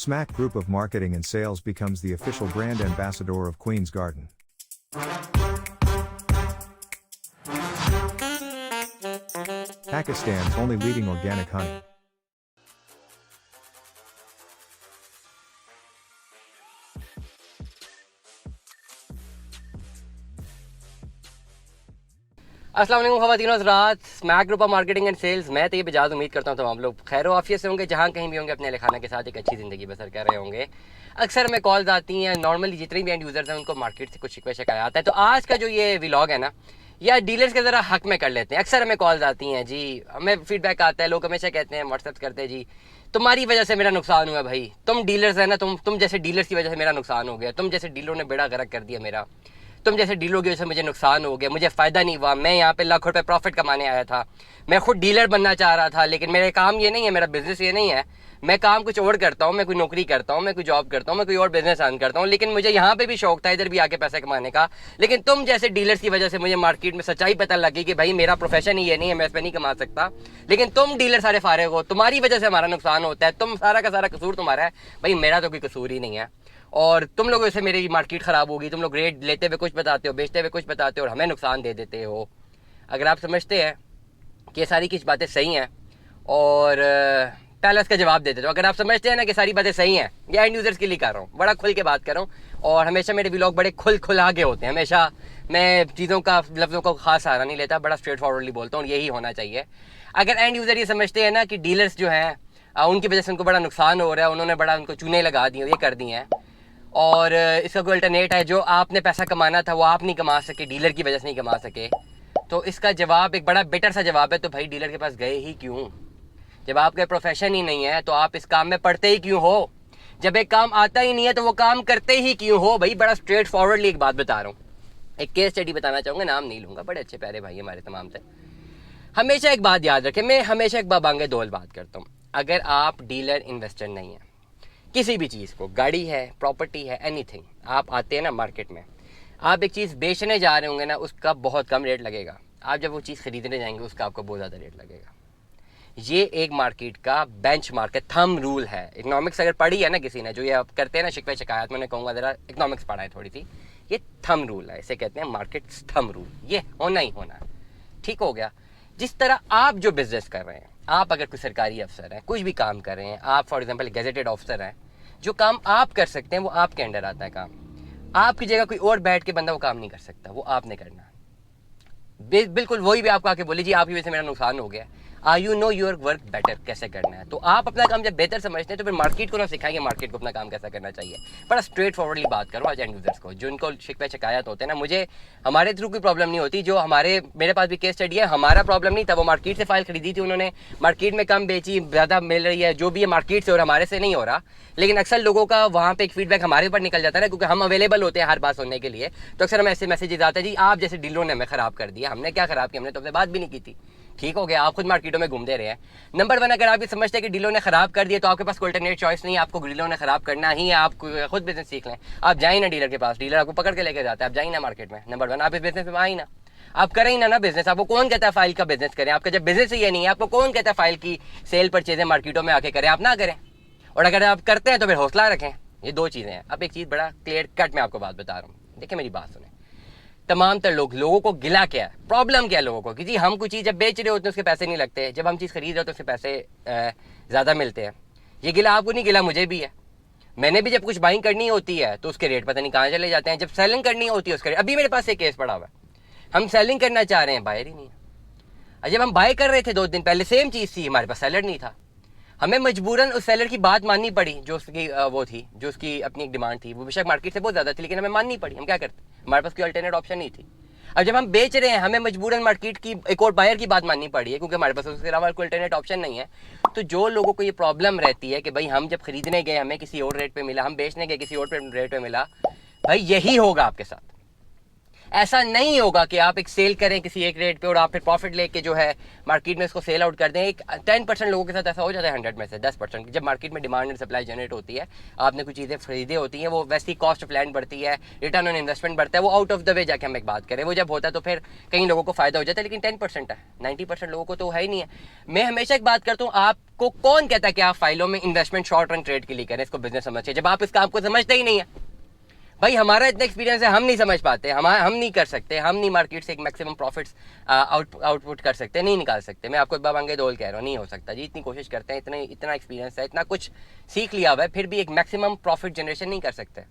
Smack Group of Marketing and Sales becomes the official brand ambassador of Queen's Garden. Pakistan's only leading organic honey. अस्सलाम वालेकुम ख़वातीन और हज़रात, Smack group of marketing and sales. मैं तो ये बजाज उम्मीद करता हूँ तमाम लोग खैर आफियत से होंगे, जहाँ कहीं भी होंगे अपने खाना के साथ एक अच्छी ज़िंदगी बसर कर रहे होंगे। अक्सर हमें कॉल्स आती हैं, नॉर्मली जितने भी एंड यूज़र्स हैं उनको मार्केट से कुछ शिकवा शिकायत आता है। तो आज का जो ये व्लॉग है ना, या डीलर्स के ज़रा हक में कर लेते हैं। अक्सर हमें कॉल्स आती हैं जी, हमें फीडबैक आता है, लोग हमेशा कहते हैं, व्हाट्सएप करते हैं जी तुम्हारी वजह से मेरा नुकसान हुआ। भाई तुम डीलर्स है ना, तुम जैसे डीलर्स की वजह से मेरा नुकसान हो गया, तुम जैसे डीलरों ने बेड़ा गर्क कर दिया मेरा, तुम जैसे डीलरों की वजह से मुझे नुकसान हो गया, मुझे फ़ायदा नहीं हुआ। मैं यहाँ पे लाखों रुपए प्रॉफिट कमाने आया था, मैं खुद डीलर बनना चाह रहा था, लेकिन मेरे काम ये नहीं है, मेरा बिजनेस ये नहीं है। मैं काम कुछ और करता हूँ, मैं कोई नौकरी करता हूँ, मैं कोई जॉब करता हूँ, मैं कोई और बिजनेस अर्न करता हूँ, लेकिन मुझे यहाँ पे भी शौक था इधर भी आके पैसे कमाने का। लेकिन तुम जैसे डीलर्स की वजह से मुझे मार्केट में सच्चाई पता लगी कि भाई मेरा प्रोफेशन ही ये नहीं है, मैं इस पर नहीं कमा सकता। लेकिन तुम डीलर सारे फारिग हो, तुम्हारी वजह से हमारा नुकसान होता है, तुम सारा का सारा कसूर तुम्हारा है। भाई मेरा तो कोई कसूर ही नहीं है, और तुम लोगों से मेरी मार्केट ख़राब होगी। तुम लोग रेट लेते हुए कुछ बताते हो, बेचते हुए कुछ बताते हो और हमें नुकसान दे देते हो। अगर आप समझते हैं कि ये सारी कुछ बातें सही हैं और पहले इसका जवाब देते हो, अगर आप समझते हैं ना कि सारी बातें सही हैं, ये एंड यूज़र्स के लिए कर रहा हूँ, बड़ा खुल के बात कर रहा हूँ। और हमेशा मेरे व्लॉग बड़े खुल आगे होते हैं, हमेशा मैं चीज़ों का लफ्ज़ों का खास सहारा नहीं लेता, बड़ा स्ट्रेट फॉरवर्डली बोलता हूँ, यही होना चाहिए। अगर एंड यूज़र ये समझते हैं ना कि डीलर्स जो हैं उनकी वजह से उनको बड़ा नुकसान हो रहा है, उन्होंने बड़ा उनको चूने लगा दिए, ये कर दिए हैं, और इसका कोई अल्टरनेट है, जो आपने पैसा कमाना था वो आप नहीं कमा सके, डीलर की वजह से नहीं कमा सके, तो इसका जवाब एक बड़ा बेटर सा जवाब है, तो भाई डीलर के पास गए ही क्यों? जब आपका प्रोफेशन ही नहीं है तो आप इस काम में पढ़ते ही क्यों हो? जब एक काम आता ही नहीं है तो वो काम करते ही क्यों हो? भाई बड़ा स्ट्रेट फॉरवर्डली एक बात बता रहा हूँ, एक केस स्टडी बताना चाहूँगा, नाम नहीं लूँगा, बड़े अच्छे प्यारे भाई हमारे तमाम थे। हमेशा एक बात याद रखें, मैं हमेशा एक बाबांगे दोल बात करता हूँ, अगर आप डीलर इन्वेस्टर नहीं है किसी भी चीज़ को, गाड़ी है, प्रॉपर्टी है, एनीथिंग, आप आते हैं ना मार्केट में, आप एक चीज़ बेचने जा रहे होंगे ना, उसका बहुत कम रेट लगेगा। आप जब वो चीज़ खरीदने जाएंगे उसका आपको बहुत ज़्यादा रेट लगेगा। ये एक मार्केट का बेंचमार्क है, थंब रूल है। इकोनॉमिक्स अगर पढ़ी है ना किसी ने, जो ये आप करते हैं ना शिकवे शिकायत, मैंने कहूँगा ज़रा इकोनॉमिक्स पढ़ा है थोड़ी सी, ये थंब रूल है, इसे कहते हैं मार्केट थंब रूल। ये होना ही होना है, ठीक हो गया। जिस तरह आप जो बिजनेस कर रहे हैं, आप अगर कोई सरकारी अफसर हैं, कुछ भी काम कर रहे हैं, आप फॉर एग्जांपल गेजेटेड ऑफिसर हैं, जो काम आप कर सकते हैं वो आपके अंडर आता है काम। आपकी जगह कोई और बैठ के बंदा वो काम नहीं कर सकता, वो आपने करना। बिल्कुल वही भी आपको आके बोले जी आपकी वजह से मेरा नुकसान हो गया, you know your work better, कैसे करना है। तो आप अपना काम जब बेहतर समझते हैं तो फिर मार्केट को ना सिखाएंगे मार्केट को अपना काम कैसा करना चाहिए। बड़ा स्ट्रेट फॉरवर्डली बात करो आज एंड यूजर्स को, जो उनको शिकवे शिकायत होते हैं ना, मुझे हमारे थ्रू कोई प्रॉब्लम नहीं होती। जो मेरे पास भी केस स्टडी है, हमारा प्रॉब्लम नहीं था, वो मार्केट से फाइल खरीदी थी उन्होंने, मार्केट में कम बेची, ज़्यादा मिल रही है, जो भी है मार्केट से और हमारे से नहीं हो रहा। लेकिन अक्सर लोगों का वहाँ पे एक फीडबैक हमारे ऊपर निकल जाता है ना, क्योंकि हम अवेलेबल होते हैं हर बात सुनने के लिए। तो अक्सर हमें ऐसे मैसेजेस आते हैं जी आप जैसे डीलरों ने हमें ख़राब कर दिया। हमने क्या ख़राब किया? हमने तो अपने बात भी नहीं की थी, ठीक हो गया, आप खुद मार्केटों में घूमते रहे हैं। नंबर वन, अगर आप ये समझते हैं कि डीलरों ने ख़राब कर दिया तो आपके पास कोई अल्टरनेट चॉइस नहीं है, आपको डीलरों ने ख़राब करना ही है, आप खुद बिजनेस सीख लें। आप जाइए ना डीलर के पास, डीलर आपको पकड़ के लेके जाता है, आप जाइए ना मार्केट में। नंबर वन, आप इस बिजनेस में आए ना, आप करें ही ना बिजनेस। आपको कौन कहता है फाइल का बिजनेस करें? आपका जब बिजनेस ही ये नहीं है, आपको कौन कहता है फाइल की सेल परचेजें मार्केटों में आके करें? आप ना करें, और अगर आप करते हैं तो फिर हौसला रखें। ये दो चीज़ें हैं। अब एक चीज़ बड़ा क्लियर कट में आपको बात बता रहा हूँ, देखिए मेरी बात सुने। तमाम तर लोगों को गिला क्या है, प्रॉब्लम क्या है लोगों को कि जी हम कोई चीज़ जब बेच रहे होते हैं उसके पैसे नहीं लगते, जब हम चीज़ खरीद रहे होते हैं उसके पैसे ज़्यादा मिलते हैं। ये गिला आपको नहीं, गिला मुझे भी है। मैंने भी जब कुछ बाइंग करनी होती है तो उसके रेट पता नहीं कहाँ चले जाते हैं, जब सेलिंग करनी होती है उसके रेट। अभी मेरे पास एक केस पड़ा हुआ है, हम सेलिंग करना चाह रहे हैं, बायर ही नहीं है। जब हम बाय कर रहे थे 2 दिन पहले सेम चीज़ थी, हमारे पास सेलर नहीं था, हमें मजबूरन उस सेलर की बात माननी पड़ी, जो उसकी वो थी, जो उसकी अपनी एक डिमांड थी, वो बेशक मार्केट से बहुत ज़्यादा थी, लेकिन हमें माननी पड़ी। हम क्या करते, हमारे पास कोई अल्टरनेट ऑप्शन नहीं थी। अब जब हम बेच रहे हैं हमें मजबूरन मार्केट की एक और बायर की बात माननी पड़ी है, क्योंकि हमारे पास उसके अलावा कोई अल्टरनेट ऑप्शन नहीं है। तो जो लोगों को ये प्रॉब्लम रहती है कि भाई हम जब खरीदने गए हमें किसी और रेट पे मिला, हम बेचने गए किसी और रेट पे मिला, भाई यही होगा आपके साथ। ऐसा नहीं होगा कि आप एक सेल करें किसी एक रेट पे और आप फिर प्रॉफिट लेके जो है मार्केट में इसको सेल आउट कर दें। एक 10% लोगों के साथ ऐसा हो जाता है 100 में से 10%। जब मार्केट में डिमांड एंड सप्लाई जनरेट होती है, आपने कुछ चीज़ें खरीदी होती हैं, वो वैसी कॉस्ट ऑफ लैंड बढ़ती है, रिटर्न ऑन इन्वेस्टमेंट बढ़ता है, वो आउट ऑफ द वे जाके हम एक बात करें, वो जब होता है तो फिर कई लोगों को फायदा हो जाता है, लेकिन 10% है, 90% लोगों को तो है ही नहीं है। मैं हमेशा एक बात करता हूँ, आपको कौन कहता है कि आप फाइलों में इन्वेस्टमेंट शॉर्ट रन ट्रेड के लिए करें, इसको बिजनेस समझिए, जब आप इस काम को समझते ही नहीं है। भाई हमारा इतना एक्सपीरियंस है, हम नहीं समझ पाते, हम नहीं कर सकते, हम नहीं मार्केट से एक मैक्सिमम प्रॉफिट्स आउटपुट कर सकते, नहीं निकाल सकते। मैं आपको बाबांगे दोल कह रहा हूँ, नहीं हो सकता जी। इतनी कोशिश करते हैं, इतना एक्सपीरियंस है, इतना कुछ सीख लिया हुआ है, फिर भी एक मैक्सिमम प्रॉफिट जनरेशन नहीं कर सकते।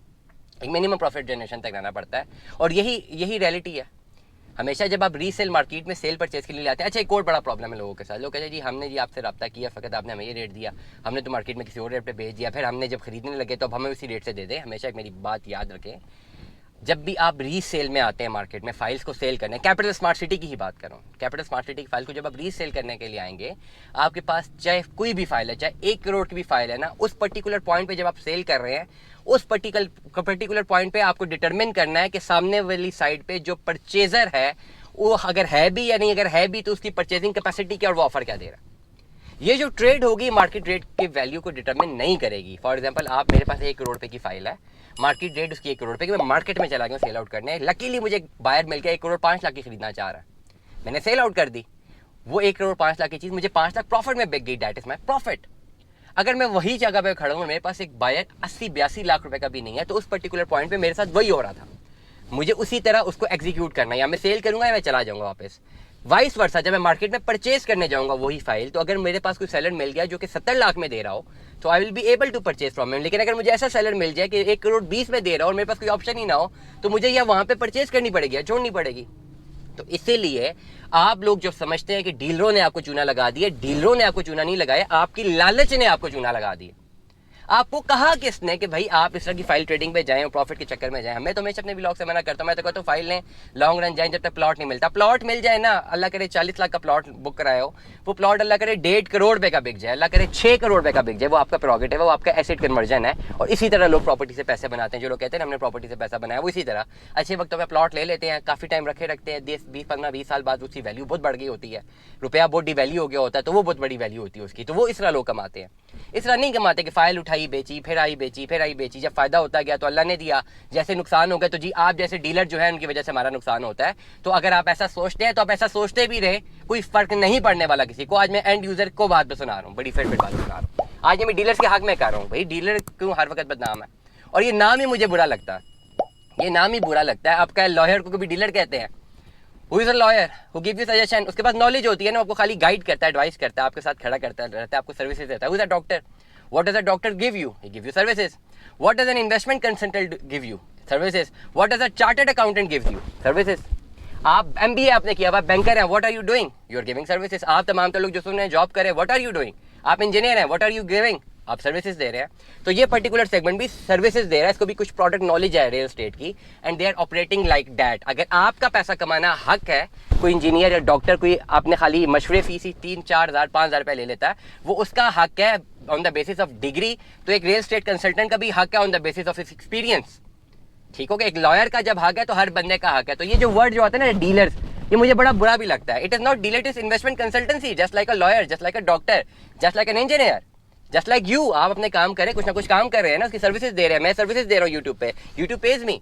एक मिनिमम प्रॉफिट जनरेशन तक रहना पड़ता है, और यही रियलिटी है। हमेशा जब आप रीसेल मार्केट में सेल परचेज के लिए लाते हैं, अच्छा एक और बड़ा प्रॉब्लम है लोगों के साथ, लोग कहते हैं जी हमने जी आपसे रब्ता किया, फ़कत आपने हमें ये रेट दिया, हमने तो मार्केट में किसी और रेट पे बेच दिया, फिर हमने जब खरीदने लगे तो अब हमें उसी रेट से दे दें। हमेशा एक मेरी बात याद रखें, जब भी आप रीसेल में आते हैं मार्केट में फाइल्स को सेल करने, कैपिटल स्मार्ट सिटी की ही बात कर रहा हूँ, कैपिटल स्मार्ट सिटी की फाइल को जब आप रीसेल करने के लिए आएंगे, आपके पास चाहे कोई भी फाइल है, चाहे 1 करोड़ की भी फाइल है ना, उस पर्टिकुलर पॉइंट पे जब आप सेल कर रहे हैं, उस पर्टिकुलर पॉइंट पे आपको डिटरमिन करना है कि सामने वाली साइड पे जो परचेजर है वो अगर है भी या नहीं, अगर है भी तो उसकी परचेजिंग कैपेसिटी क्या और वो ऑफर क्या दे रहा है। ये जो ट्रेड होगी मार्केट रेट के वैल्यू को डिटरमिन नहीं करेगी। फॉर एग्जांपल, आप मेरे पास 1 करोड़ रुपए की फाइल है, मार्केट रेट उसकी 1 करोड़ रुपए की, मैं मार्केट में चला गया सेल आउट करने, लकीली मुझे एक बायर मिल गया 1 करोड़ 5 लाख की खरीदना चाह रहा है, मैंने सेल आउट कर दी, वो 1 करोड़ 5 लाख की चीज़ मुझे 5 लाख प्रॉफिट में बिक गई, दैट इज माई प्रॉफिट। अगर मैं वही जगह पे खड़ा हूँ, मेरे पास एक बायर 80-82 लाख रुपए का भी नहीं है, तो उस पर्टिकुलर पॉइंट पे मेरे साथ वही हो रहा था, मुझे उसी तरह उसको एग्जीक्यूट करना है, या मैं सेल करूंगा या मैं चला जाऊंगा वापस। वाइस वर्सा, जब मैं मार्केट में परचेज करने जाऊंगा वही फाइल, तो अगर मेरे पास कोई सेलर मिल गया जो कि 70 लाख में दे रहा हो, तो I will be able to purchase from him. लेकिन अगर मुझे ऐसा सेलर मिल जाए कि 1 करोड़ 20 में दे रहा हो और मेरे पास कोई ऑप्शन ही ना हो, तो मुझे या वहां पे परचेज करनी पड़ेगी या छोड़नी पड़ेगी। तो इसीलिए आप लोग जो समझते हैं कि डीलरों ने आपको चूना लगा दिया, डीलरों ने आपको चूना नहीं लगाया, आपकी लालच ने आपको चूना लगा दिया। आपको कहा किसने कि भाई आप इस तरह की फाइल ट्रेडिंग पे जाएं और प्रॉफिट के चक्कर में जाएं। मैं तो हमेशा अपने ब्लॉग से मना करता हूं, मैं तो कहता हूं फाइल लें, लॉन्ग रन जाएं, जब तक प्लॉट नहीं मिलता। प्लॉट मिल जाए ना, अल्लाह करे 40 लाख का प्लॉट बुक कराए हो, वो प्लॉट अल्लाह करे 1.5 करोड़ रुपए का बिक जाए, अल्लाह करे 6 करोड़ रुपए का बिक जाए, वो आपका प्रोगेटिव है, वो आपका एसेट कन्वर्जन है। और इसी तरह लोग प्रॉपर्टी से पैसे बनाते हैं, जो लोग कहते हैं हमने प्रॉपर्टी से पैसा बनाया, वो इसी तरह अच्छे वक्तों में प्लॉट ले लेते हैं, काफी टाइम रखते हैं, 10-15-20 साल बाद उसकी वैल्यू बहुत बढ़ गई होती है, रुपया बहुत डिवैल्यू हो गया होता है, तो वो बहुत बड़ी वैल्यू होती है उसकी, तो वो इस तरह लोग कमाते हैं। इस तरह नहीं कमाते कि फाइल उठाई बेची, फिर आई बेची, फिर आई बेची, जब फायदा होता गया तो अल्लाह ने दिया, जैसे नुकसान हो गया तो जी आप जैसे डीलर जो है उनकी वजह से हमारा नुकसान होता है। तो अगर आप ऐसा सोचते हैं तो आप ऐसा सोचते भी रहे, कोई फर्क नहीं पड़ने वाला किसी को। आज मैं एंड यूजर को बात पे सुना रहा हूँ, बड़ी फेवरेट बात सुना रहा हूँ, आज मैं डीलर्स के हक में कर रहा हूँ। भाई डीलर क्यों हर वक्त बदनाम है, और ये नाम ही मुझे बुरा लगता है, ये नाम ही बुरा लगता है। आपका लॉयर को कभी डीलर कहते हैं, who is a lawyer who give you suggestion, उसके पास नॉलेज होती है ना, आपको खाली गाइड करता है, एडवाइस करता है, आपके साथ खड़ा करता रहता है, आपको सर्विसेज देता है। Who is a doctor, what does a doctor give you? He gives you services. What does an investment consultant give you? Services. What does a chartered accountant give you? Services. आप MBA आपने किया, आप banker हैं, what are you doing? You are giving services. आप तमाम तो लोग जो सुन रहे हैं जॉब करें, what are you doing? आप इंजीनियर हैं, what are you giving? आप सर्विसेज दे रहे हैं। तो ये पर्टिकुलर सेगमेंट भी सर्विसेज दे रहा है, इसको भी कुछ प्रोडक्ट नॉलेज है रियल एस्टेट की, and they are operating like that. अगर आपका पैसा कमाना हक है, कोई इंजीनियर या डॉक्टर कोई आपने खाली मशवरे फीस ही 3-4 हज़ार 5 हज़ार रुपये ले लेता है, वो उसका हक है on the basis of degree. तो एक रियल एस्टेट कंसल्टेंट का भी हक है on the basis of experience. ठीक हो गया, एक लॉयर का जब हक है तो हर बंदे का हक है। तो ये जो वर्ड जो आता है ना डीलर्स, ये मुझे बड़ा बुरा भी लगता है। It is not dealer, it is investment consultancy, just like a lawyer, just like a doctor, just like an engineer, just like you. आप अपने काम करें, कुछ ना कुछ काम कर रहे हैं ना, उसकी सर्विसेज दे रहे हैं। मैं सर्विसेज दे रहा हूँ यूट्यूब पे, यूट्यूब पेज मी।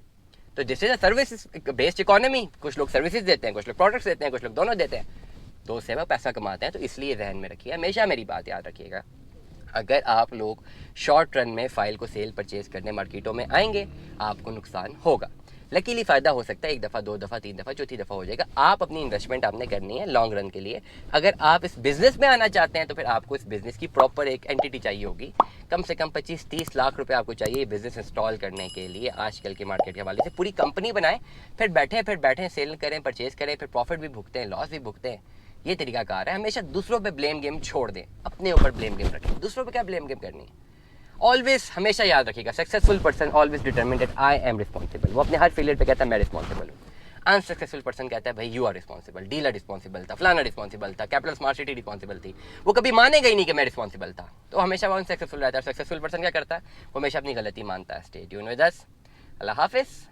तो this is a service based economy. कुछ लोग सर्विसेज देते हैं, कुछ लोग प्रोडक्ट्स देते हैं, कुछ लोग दोनों देते हैं, तो उससे वो पैसा कमाते हैं। तो इसलिए जहन में रखिए, हमेशा मेरी बात याद रखिएगा, अगर आप लोग शॉर्ट रन में फाइल को सेल परचेज करने मार्केटों में आएंगे, आपको नुकसान होगा। लकीली फ़ायदा हो सकता है 1 दफ़ा, 2 दफ़ा, 3 दफ़ा, चौथी दफ़ा हो जाएगा। आप अपनी इन्वेस्टमेंट आपने करनी है लॉन्ग रन के लिए। अगर आप इस बिज़नेस में आना चाहते हैं तो फिर आपको इस बिज़नेस की प्रॉपर एक एंटिटी चाहिए होगी, कम से कम 25-30 लाख रुपए आपको चाहिए बिज़नेस इंस्टॉल करने के लिए। आजकल के मार्केट के हवाले से पूरी कंपनी बनाएं, फिर बैठें सेल करें, परचेज करें, फिर प्रॉफिट भी भुगते हैं, लॉस भी भुगते हैं। ये तरीकाकार है। हमेशा दूसरों पे ब्लेम गेम छोड़ दें, अपने ऊपर ब्लेम गेम रखें। दूसरों पे क्या ब्लेम गेम करनी है? ऑलवेज हमेशा याद रखिएगा, successful person always determined that I am responsible. वो अपने हर फेलियर पे कहता है मैं रिस्पॉन्सिबल हूँ। अनसक्सेसफुल पर्सन कहता है भाई you are responsible, dealer responsible था, फलाना रिस्पॉन्सिबल था, कैपिटल स्मार्ट सिटी रिस्पॉन्सिबल थी। वो कभी मानेगा ही नहीं कि मैं रिस्पॉन्सिबल था। तो हमेशा वो अनसक्सेसफुल रहता है। सक्सेसफुल पर्सन क्या करता है? वो हमेशा अपनी गलती मानता है। Stay tune with us. अल्लाह हाफिज़।